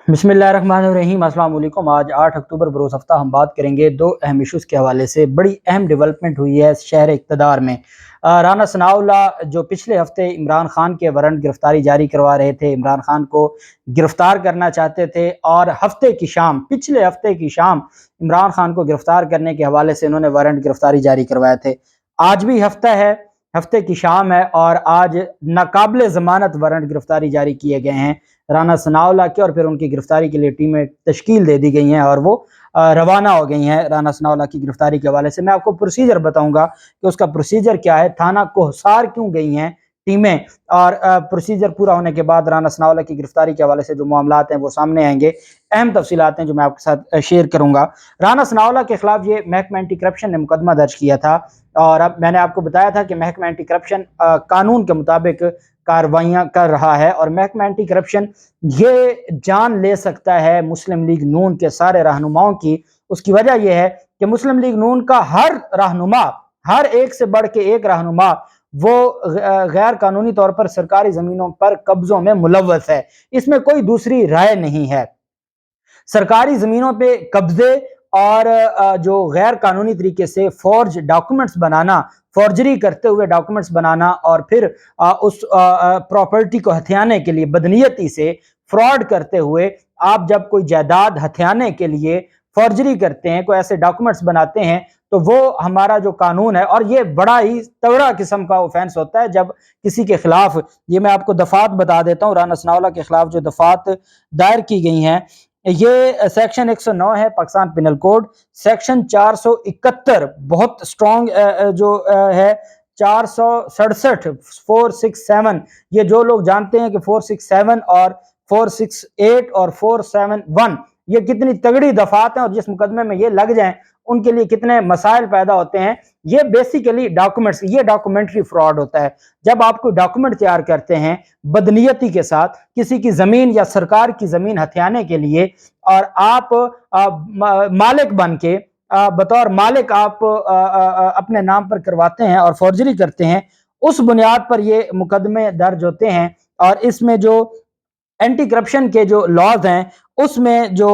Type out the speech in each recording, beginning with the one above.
बिस्मिल्लाहिर्रहमानिर्रहीम। अस्सलाम वालेकुम। आज 8 अक्टूबर बरोज़ हफ्ता हम बात करेंगे दो अहम इशूज़ के हवाले से। बड़ी अहम डेवलपमेंट हुई है शहर इक़्तिदार में। राना सनाउल्लाह जो पिछले हफ्ते इमरान खान के वारंट गिरफ्तारी जारी करवा रहे थे, इमरान खान को गिरफ्तार करना चाहते थे और पिछले हफ्ते की शाम इमरान खान को गिरफ्तार करने के हवाले से इन्होंने वारंट गिरफ्तारी जारी करवाए थे। आज भी हफ्ता है, हफ्ते की शाम है और आज नाकाबिले ज़मानत वारंट गिरफ्तारी जारी किए गए हैं राना सनाउल्लाह के, और फिर उनकी गिरफ्तारी के लिए टीमें तश्कील दे दी गई हैं और वो रवाना हो गई हैं राना सनाउल्लाह की गिरफ्तारी के हवाले से। मैं आपको प्रोसीजर बताऊंगा कि उसका प्रोसीजर क्या है, थाना कोहसार क्यों गई हैं टीमें, और प्रोसीजर पूरा होने के बाद राना सनाउल्लाह की गिरफ्तारी के हवाले से जो मामलात हैं वो सामने आएंगे। अहम तफसीलात हैं जो मैं आपके साथ शेयर करूंगा। राना सनाउल्लाह के खिलाफ ये महकमा एंटी करप्शन ने मुकदमा दर्ज किया था और अब मैंने आपको बताया था कि महकमा एंटी करप्शन कानून के मुताबिक कार्रवाइयाँ कर रहा है और महकमा एंटी करप्शन ये जान ले सकता है मुस्लिम लीग नून के सारे रहनुमाओं की। उसकी वजह यह है कि मुस्लिम लीग नून का हर रहनुमा, हर एक से बढ़ के एक रहनुमा वो गैर कानूनी तौर पर सरकारी जमीनों पर कब्जों में मुलव्वस है। इसमें कोई दूसरी राय नहीं है। सरकारी जमीनों पे कब्जे और जो गैर कानूनी तरीके से फॉर्ज डॉक्यूमेंट्स बनाना, फॉर्जरी करते हुए डॉक्यूमेंट्स बनाना और फिर उस प्रॉपर्टी को हथियाने के लिए बदनीयती से फ्रॉड करते हुए आप जब कोई जायदाद हथियाने के लिए फॉर्जरी करते हैं, कोई ऐसे डॉक्यूमेंट्स बनाते हैं, तो वो हमारा जो कानून है, और ये बड़ा ही तगड़ा किस्म का ऑफेंस होता है जब किसी के खिलाफ, ये मैं आपको दफात बता देता हूँ, राना सनाउल्लाह के खिलाफ जो दफात दायर की गई हैं, ये सेक्शन 109 है पाकिस्तान पिनल कोड, सेक्शन 471 बहुत स्ट्रॉन्ग जो है, 467 467, ये जो लोग जानते हैं कि 467 और 468 और 471 ये कितनी तगड़ी दफात हैं और जिस मुकदमे में ये लग जाएं उनके लिए कितने मसाइल पैदा होते हैं। ये बेसिकली डॉक्यूमेंट्स, ये डॉक्यूमेंट्री फ्रॉड होता है। जब आप कोई डॉक्यूमेंट तैयार करते हैं बदनीयती के साथ किसी की जमीन या सरकार की जमीन हथियाने के लिए, और आप मालिक बन के बतौर मालिक आप अपने नाम पर करवाते हैं और फॉर्जरी करते हैं, उस बुनियाद पर ये मुकदमे दर्ज होते हैं। और इसमें जो एंटी करप्शन के जो लॉज हैं उसमें जो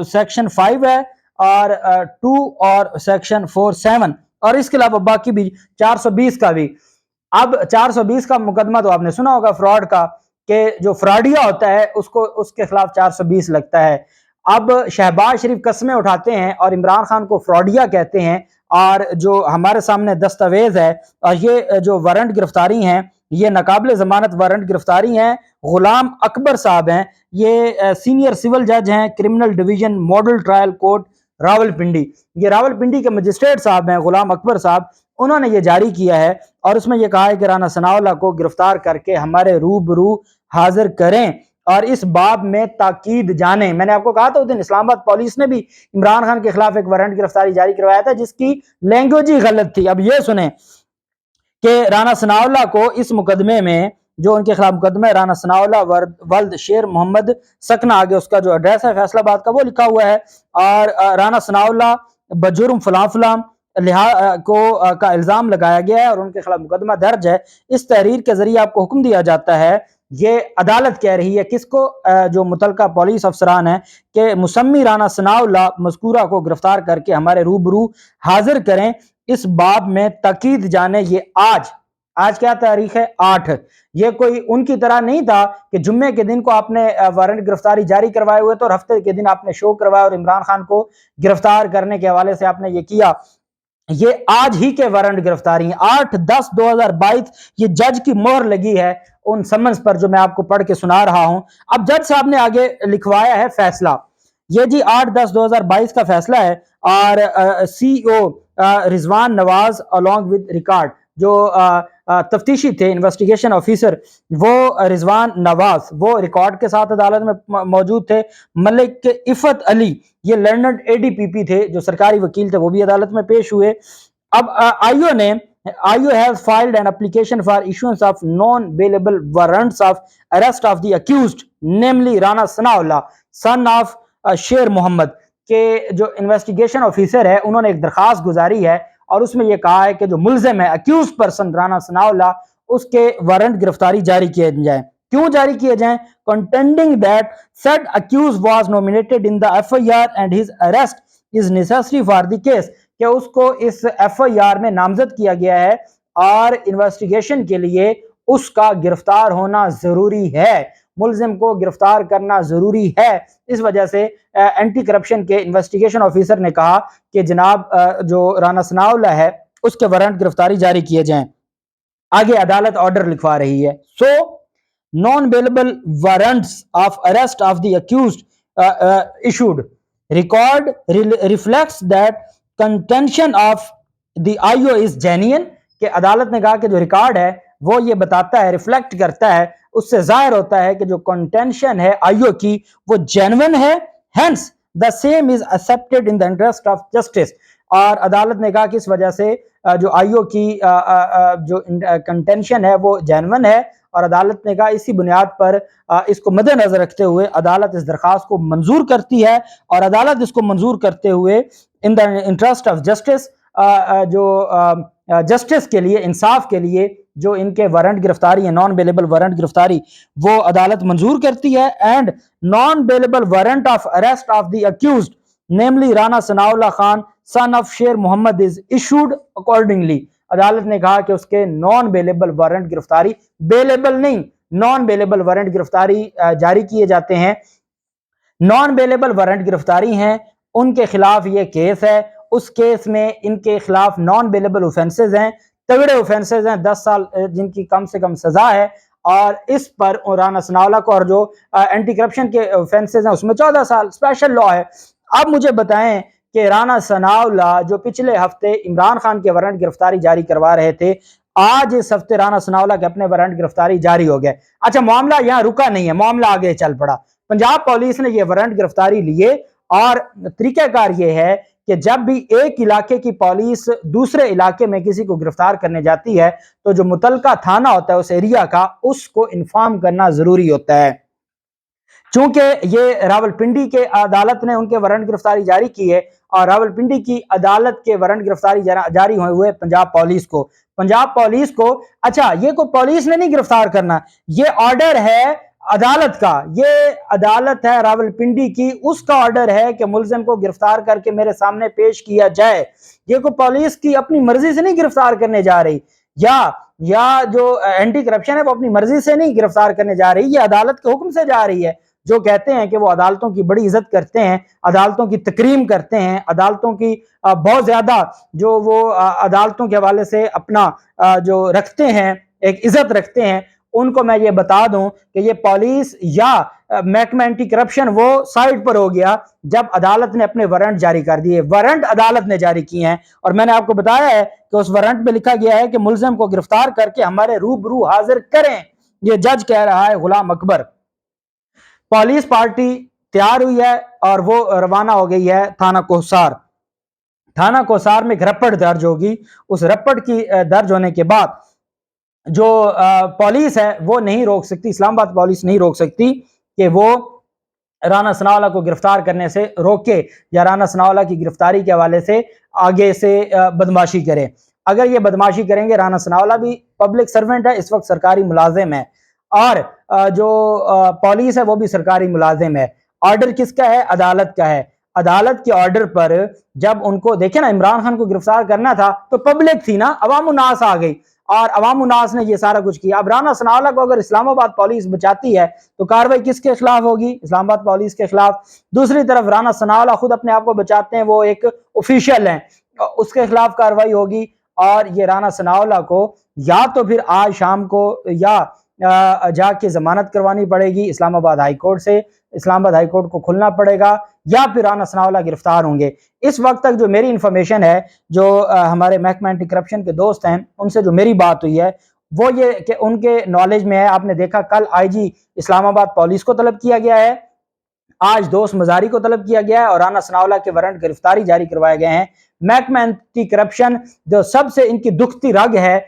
सेक्शन 5 है और 2 और सेक्शन 47 और इसके अलावा बाकी भी 420 का भी। अब 420 का मुकदमा तो आपने सुना होगा फ्रॉड का, कि जो फ्रॉडिया होता है उसको, उसके खिलाफ 420 लगता है। अब शहबाज शरीफ कस्में उठाते हैं और इमरान खान को फ्रॉडिया कहते हैं, और जो हमारे सामने दस्तावेज है और ये जो वारंट गिरफ्तारी हैं ये नाकाबिले जमानत वारंट गिरफ्तारी हैं। गुलाम अकबर साहब हैं, ये सीनियर सिविल जज हैं, criminal division model trial court Rawalpindi, ये रावलपिंडी के मजिस्ट्रेट साहब हैं गुलाम अकबर साहब, उन्होंने ये जारी किया है और उसमें यह कहा है कि राना सनाउल्लाह को गिरफ्तार करके हमारे रूबरू हाजिर करें और इस बाब में ताकीद जाने। मैंने आपको कहा था उस दिन इस्लामाबाद पुलिस ने भी इमरान खान के खिलाफ एक वारंट गिरफ्तारी जारी करवाया था जिसकी लैंग्वेज ही गलत थी। अब ये सुने कि राना सनाउल्लाह को इस मुकदमे में, जो उनके खिलाफ मुकदमा है, राना सनाउल्लाह वल्द शेर मोहम्मद सकना, आगे उसका जो एड्रेस है फैसलाबाद का वो लिखा हुआ है, और राना सनाउल्लाह बजुर्म फलां फलां को का इल्ज़ाम लगाया गया है और उनके खिलाफ मुकदमा दर्ज है। इस तहरीर के जरिए आपको हुक्म दिया जाता है, ये अदालत कह रही है किसको, जो मुतलका पुलिस अफसरान है, कि मुसम्मी राना सनाउल्लाह मज़कूरा को गिरफ्तार करके हमारे रूबरू हाजिर करें, इस बाब में ताकीद जाने। ये आज क्या तारीख है, 8। ये कोई उनकी तरह नहीं था कि जुम्मे के दिन को आपने वारंट गिरफ्तारी जारी करवाए हुए थे और हफ्ते के दिन आपने शो करवाया और इमरान खान को गिरफ्तार करने के हवाले से आपने ये किया। ये आज ही के वारंट गिरफ्तारी 8/10/2022 ये जज की मोहर लगी है उन समन्स पर जो मैं आपको पढ़ के सुना रहा हूं। अब जज साहब ने आगे लिखवाया है फैसला, ये जी 8/10/2022 का फैसला है, और CEO Rizwan Nawaz along with record, जो तफ्तीशी थे इन्वेस्टिगेशन ऑफिसर, वो रिजवान नवाज वो रिकॉर्ड के साथ अदालत में मौजूद थे। मलिक इफत अली, ये लर्नड एडीपीपी थे जो सरकारी वकील थे, वो भी अदालत में पेश हुए। अब IO has filed an application for issuance of non bailable warrants of arrest of the accused namely Rana Sanaullah son of शेर मोहम्मद, के जो इन्वेस्टिगेशन ऑफिसर है उन्होंने एक दरखास्त गुजारी है और उसमें यह कहा है कि जो मुल्जिम है अक्यूज पर्सन राना सनाउल्लाह, उसके वारंट गिरफ्तारी जारी किए जाए। क्यों जारी किए जाएं? contending that said accused was nominated in the FIR and his arrest is necessary for the case, कि उसको इस FIR में नामजद किया गया है और इन्वेस्टिगेशन के लिए उसका गिरफ्तार होना जरूरी है, मुलजिम को गिरफ्तार करना जरूरी है। इस वजह से एंटी करप्शन के इन्वेस्टिगेशन ऑफिसर ने कहा कि जनाब जो राना सनाउल्लाह है उसके वारंट गिरफ्तारी जारी किए जाएं। आगे अदालत ऑर्डर लिखवा रही है। So non bailable warrants of arrest of the accused issued record reflects that contention of the IO is genuine, कि अदालत ने कहा कि जो रिकॉर्ड है वो ये बताता है, रिफ्लेक्ट करता है, उससे जाहिर होता है कि जो कंटेंशन है आईओ की वो जेन्युइन है, hence the same is accepted in the interest of justice. और अदालत ने कहा कि इस वजह से जो आईओ की जो कंटेंशन है वो जेन्युइन है, और अदालत ने कहा इसी बुनियाद पर इसको मद्देनजर रखते हुए अदालत इस दरख्वास्त को मंजूर करती है, और अदालत इसको मंजूर करते हुए in the interest of justice, जो जस्टिस के लिए, इंसाफ के लिए जो इनके वारंट गिरफ्तारी है, नॉन बेलेबल वारंट गिरफ्तारी, वो अदालत मंजूर करती है। And non bailable warrant of arrest of the accused namely Rana Sanaullah Khan son of शेर मोहम्मद इज इशूड अकॉर्डिंगली। अदालत ने कहा कि उसके नॉन बेलेबल वारंट गिरफ्तारी, बेलेबल नहीं, नॉन बेलेबल वारंट गिरफ्तारी जारी किए जाते हैं। नॉन बेलेबल वारंट गिरफ्तारी हैं, उनके खिलाफ ये केस है, उस केस में इनके खिलाफ नॉन बेलेबल ऑफेंसेस हैं, तगड़े ऑफेंसेस हैं, 10 साल जिनकी कम से कम सजा है, और इस पर राना सनाउल्लाह को, और जो एंटी करप्शन के ऑफेंसेस हैं उसमें 14 साल स्पेशल लॉ है। अब मुझे बताएं कि राना सनाउल्लाह जो पिछले हफ्ते इमरान खान के वारंट गिरफ्तारी जारी करवा रहे थे, आज इस हफ्ते राना सनाउल्लाह के अपने वारंट गिरफ्तारी जारी हो गए। अच्छा, मामला यहाँ रुका नहीं है, मामला आगे चल पड़ा। पंजाब पुलिस ने यह वारंट गिरफ्तारी लिए, और तरीकाकार ये है कि जब भी एक इलाके की पुलिस दूसरे इलाके में किसी को गिरफ्तार करने जाती है तो जो मुतलका थाना होता है उस एरिया का, उसको इन्फॉर्म करना जरूरी होता है। चूंकि ये रावलपिंडी के अदालत ने उनके वारंट गिरफ्तारी जारी की है, और रावलपिंडी की अदालत के वारंट गिरफ्तारी जारी हुए पंजाब पुलिस को, अच्छा ये को पुलिस ने नहीं गिरफ्तार करना, ये ऑर्डर है अदालत का, ये अदालत है रावलपिंडी की, उसका ऑर्डर है कि मुलजिम को गिरफ्तार करके मेरे सामने पेश किया जाए। ये को पुलिस की अपनी मर्जी से नहीं गिरफ्तार करने जा रही, या जो एंटी करप्शन है वो अपनी मर्जी से नहीं गिरफ्तार करने जा रही, ये अदालत के हुक्म से जा रही है, जो कहते हैं कि वो अदालतों की बड़ी इज्जत करते हैं, अदालतों की तकरीम करते हैं, अदालतों की बहुत ज्यादा जो वो अदालतों के हवाले से अपना जो रखते हैं, एक इज्जत रखते हैं। उनको मैं ये बता दूं कि ये पुलिस या महकमा एंटी करप्शन वो साइड पर हो गया जब अदालत ने अपने वारंट जारी कर दिए। वारंट अदालत ने जारी किए हैं, और मैंने आपको बताया है कि उस वारंट में लिखा गया है कि मुलजिम को गिरफ्तार करके हमारे रूबरू हाजिर करें, ये जज कह रहा है गुलाम अकबर। पुलिस पार्टी तैयार हुई है और वो रवाना हो गई है थाना कोसार में एक रपट दर्ज होगी। उस रपट की दर्ज होने के बाद जो पुलिस है वो नहीं रोक सकती, इस्लामाबाद पुलिस नहीं रोक सकती कि वो राना सनाउल्लाह को गिरफ्तार करने से रोके या राना सनाउल्लाह की गिरफ्तारी के हवाले से आगे से बदमाशी करे। अगर ये बदमाशी करेंगे, राना सनाउल्लाह भी पब्लिक सर्वेंट है, इस वक्त सरकारी मुलाजिम है, और जो पुलिस है वो भी सरकारी मुलाजिम है। ऑर्डर किसका है? अदालत का है। अदालत के ऑर्डर पर जब उनको देखे ना, इमरान खान को गिरफ्तार करना था तो पब्लिक थी ना, अवाम उन्नास आ गई, और अवाम उन्नास ने ये सारा कुछ किया। अब राना सनाउल्लाह को अगर इस्लामाबाद पुलिस बचाती है तो कार्रवाई किसके खिलाफ होगी? इस्लामाबाद पुलिस के खिलाफ। दूसरी तरफ राना सनाउल्लाह खुद अपने आप को बचाते हैं, वो एक ऑफिशियल हैं, उसके खिलाफ कार्रवाई होगी। और ये राना सनाउल्लाह को या तो फिर आज शाम को या जाके जमानत करवानी पड़ेगी इस्लामाबाद हाई कोर्ट से, इस्लामाबाद हाई कोर्ट को खुलना पड़ेगा, या फिर राना सनाउल्लाह गिरफ्तार होंगे। इस वक्त तक जो मेरी इंफॉर्मेशन है, जो हमारे महकमा एंटी करप्शन के दोस्त हैं उनसे जो मेरी बात हुई है वो ये कि उनके नॉलेज में है, आपने देखा कल आईजी इस्लामाबाद पुलिस को तलब किया गया है, आज दोस्त मजारी को तलब किया गया है, और राना सनाउल्लाह के वारंट गिरफ्तारी जारी करवाए गए हैं। महकमा एंटी करप्शन जो सबसे इनकी दुखती रग है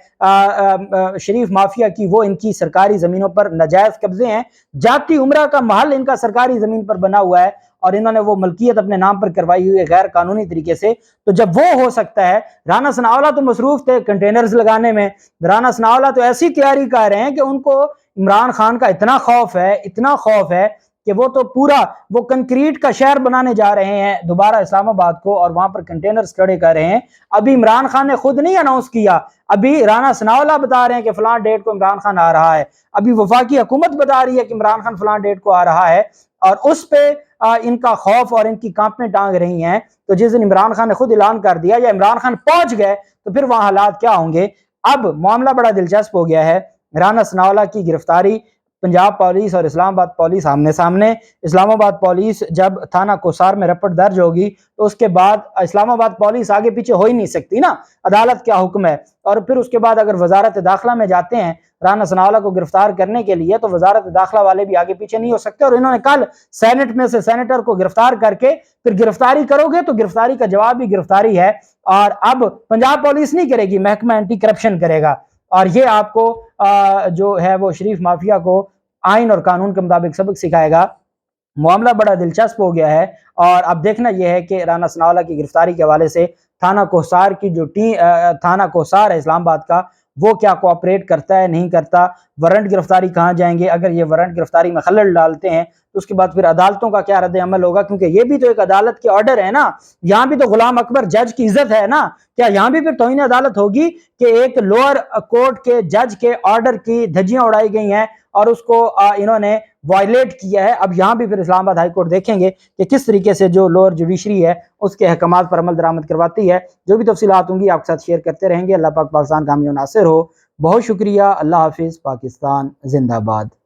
शरीफ माफिया की, वो इनकी सरकारी जमीनों पर नाजायज कब्जे हैं। जाती उमरा का महल इनका सरकारी जमीन पर बना हुआ है, और इन्होंने वो मलकियत अपने नाम पर करवाई हुई है गैर कानूनी तरीके से। तो जब वो हो सकता है, राना सनाउल्लाह तो मसरूफ थे कंटेनर्स लगाने में, राना सनाउल्लाह तो ऐसी तैयारी कर रहे हैं कि उनको عمران خان کا اتنا خوف ہے کہ وہ تو پورا وہ کنکریٹ کا شہر بنانے جا رہے ہیں دوبارہ اسلام آباد کو، اور وہاں پر کنٹینرز کھڑے کر رہے ہیں۔ ابھی عمران خان نے خود نہیں اناؤنس کیا، ابھی رانا ثناءاللہ بتا رہے ہیں کہ فلاں ڈیٹ کو عمران خان آ رہا ہے، ابھی وفاقی حکومت بتا رہی ہے کہ عمران خان فلاں ڈیٹ کو آ رہا ہے، اور اس پہ ان کا خوف اور ان کی کانپیں ٹانگ رہی ہیں۔ تو جس دن عمران خان نے خود اعلان کر دیا یا عمران خان پہنچ گئے تو پھر وہاں حالات کیا ہوں گے۔ اب معاملہ بڑا دلچسپ ہو گیا ہے، رانا ثناءاللہ کی گرفتاری، پنجاب پولیس اور اسلام آباد پولیس آمنے سامنے۔ اسلام آباد پولیس جب تھانہ کوسار میں رپٹ درج ہوگی تو اس کے بعد اسلام آباد پولیس آگے پیچھے ہو ہی نہیں سکتی نا، عدالت کیا حکم ہے۔ اور پھر اس کے بعد اگر وزارت داخلہ میں جاتے ہیں رانا ثناءاللہ کو گرفتار کرنے کے لیے تو وزارت داخلہ والے بھی آگے پیچھے نہیں ہو سکتے، اور انہوں نے کل سینٹ میں سے سینیٹر کو گرفتار کر کے پھر گرفتاری کرو گے تو گرفتاری کا جواب بھی گرفتاری ہے، اور اب پنجاب پولیس نہیں کرے گی، محکمہ اینٹی کرپشن کرے گا، اور یہ آپ کو جو ہے وہ شریف مافیا کو آئین اور قانون کے مطابق سبق سکھائے گا۔ معاملہ بڑا دلچسپ ہو گیا ہے، اور اب دیکھنا یہ ہے کہ رانا ثناءاللہ کی گرفتاری کے حوالے سے تھانہ کوسار کی جو تھانہ کوسار ہے اسلام آباد کا، وہ کیا کوآپریٹ کرتا ہے نہیں کرتا، وارنٹ گرفتاری کہاں جائیں گے، اگر یہ وارنٹ گرفتاری میں خلل ڈالتے ہیں تو اس کے بعد پھر عدالتوں کا کیا رد عمل ہوگا، کیونکہ یہ بھی تو ایک عدالت کے آرڈر ہے نا، یہاں بھی تو غلام اکبر جج کی عزت ہے نا، کیا یہاں بھی پھر توہین عدالت ہوگی کہ ایک لوئر کورٹ کے جج کے آرڈر کی دھجیاں اڑائی گئی ہیں اور اس کو انہوں نے وائلیٹ کیا ہے۔ اب یہاں بھی پھر اسلام آباد ہائی کورٹ دیکھیں گے کہ کس طریقے سے جو لوئر جوڈیشری ہے اس کے احکامات پر عمل درآمد کرواتی ہے۔ جو بھی تفصیلات ہوں گی آپ کے ساتھ شیئر کرتے رہیں گے۔ اللہ پاک پاکستان کا حامی و ناصر ہو۔ بہت شکریہ، اللہ حافظ، پاکستان زندہ باد۔